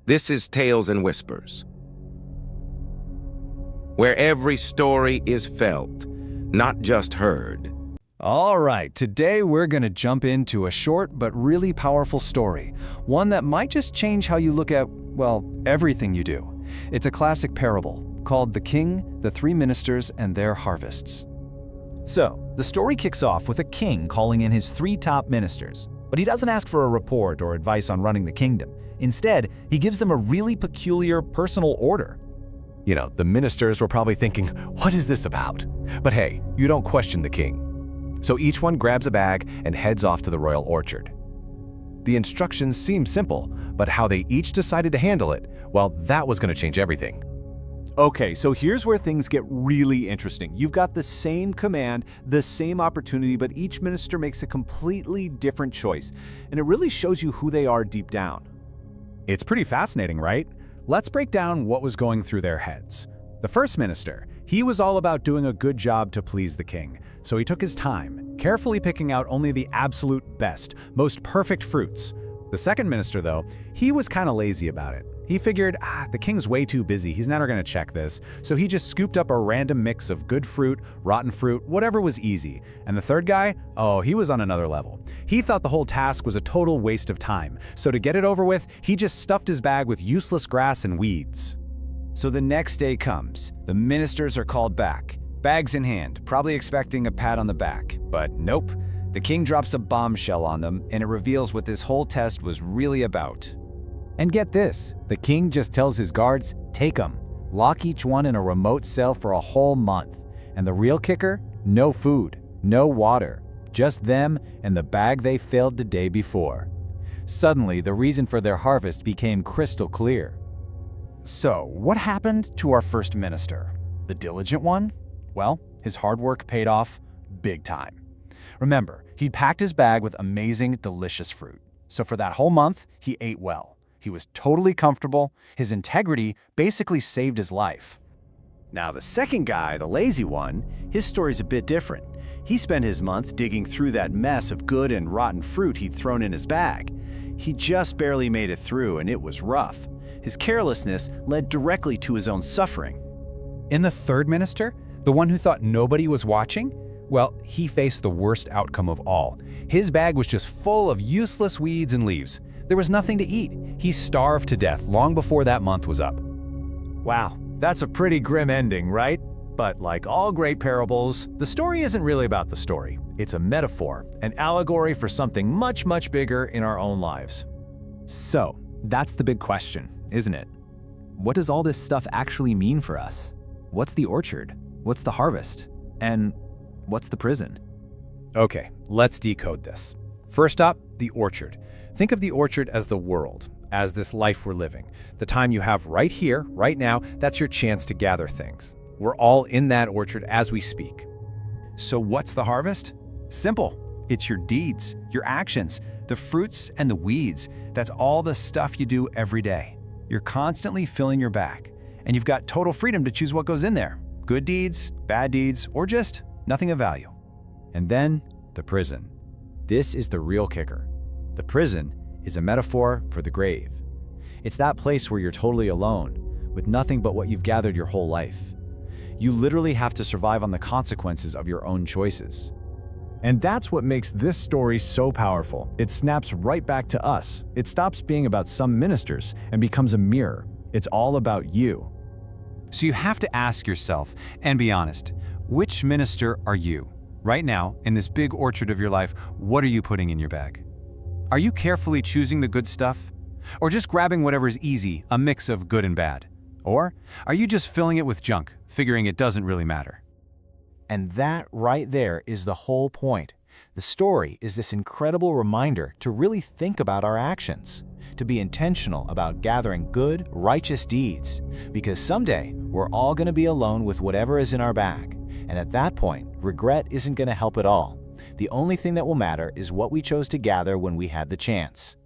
This is Tales and Whispers, where every story is felt, not just heard. All right, today we're going to jump into a short but really powerful story, one that might just change how you look at, well, everything you do. It's a classic parable called The King, the Three Ministers, and Their Harvests. So, the story kicks off with a king calling in his three top ministers, but he doesn't ask for a report or advice on running the kingdom. Instead, he gives them a really peculiar personal order. You know, the ministers were probably thinking, what is this about? But hey, you don't question the king. So each one grabs a bag and heads off to the royal orchard. The instructions seem simple, but how they each decided to handle it, well, that was going to change everything. Okay, so here's where things get really interesting. You've got the same command, the same opportunity, but each minister makes a completely different choice. And it really shows you who they are deep down. It's pretty fascinating, right? Let's break down what was going through their heads. The first minister, he was all about doing a good job to please the king. So he took his time, carefully picking out only the absolute best, most perfect fruits. The second minister, though, he was kind of lazy about it. He figured, the king's way too busy, he's never gonna check this. So he just scooped up a random mix of good fruit, rotten fruit, whatever was easy. And the third guy, oh, he was on another level. He thought the whole task was a total waste of time. So to get it over with, he just stuffed his bag with useless grass and weeds. So the next day comes. The ministers are called back, bags in hand, probably expecting a pat on the back. But nope, the king drops a bombshell on them, and it reveals what this whole test was really about. And get this, the king just tells his guards, take them, lock each one in a remote cell for a whole month. And the real kicker? No food, no water, just them and the bag they filled the day before. Suddenly, the reason for their harvest became crystal clear. So, what happened to our first minister? The diligent one? Well, his hard work paid off big time. Remember, he'd packed his bag with amazing, delicious fruit. So for that whole month, he ate well. He was totally comfortable. His integrity basically saved his life. Now the second guy, the lazy one, his story's a bit different. He spent his month digging through that mess of good and rotten fruit he'd thrown in his bag. He just barely made it through, and it was rough. His carelessness led directly to his own suffering. In the third minister, the one who thought nobody was watching, well, he faced the worst outcome of all. His bag was just full of useless weeds and leaves. There was nothing to eat. He starved to death long before that month was up. Wow, that's a pretty grim ending, right? But like all great parables, the story isn't really about the story. It's a metaphor, an allegory for something much, much bigger in our own lives. So, that's the big question, isn't it? What does all this stuff actually mean for us? What's the orchard? What's the harvest? And what's the prison? Okay, let's decode this. First up, the orchard. Think of the orchard as the world, as this life we're living. The time you have right here, right now, that's your chance to gather things. We're all in that orchard as we speak. So what's the harvest? Simple. It's your deeds, your actions, the fruits and the weeds. That's all the stuff you do every day. You're constantly filling your bag, and you've got total freedom to choose what goes in there. Good deeds, bad deeds, or just nothing of value. And then the prison. This is the real kicker. The prison is a metaphor for the grave. It's that place where you're totally alone, with nothing but what you've gathered your whole life. You literally have to survive on the consequences of your own choices. And that's what makes this story so powerful. It snaps right back to us. It stops being about some ministers and becomes a mirror. It's all about you. So you have to ask yourself, and be honest, which minister are you? Right now, in this big orchard of your life, what are you putting in your bag? Are you carefully choosing the good stuff? Or just grabbing whatever is easy, a mix of good and bad? Or are you just filling it with junk, figuring it doesn't really matter? And that right there is the whole point. The story is this incredible reminder to really think about our actions, to be intentional about gathering good, righteous deeds, because someday we're all going to be alone with whatever is in our bag. And at that point, regret isn't going to help at all. The only thing that will matter is what we chose to gather when we had the chance.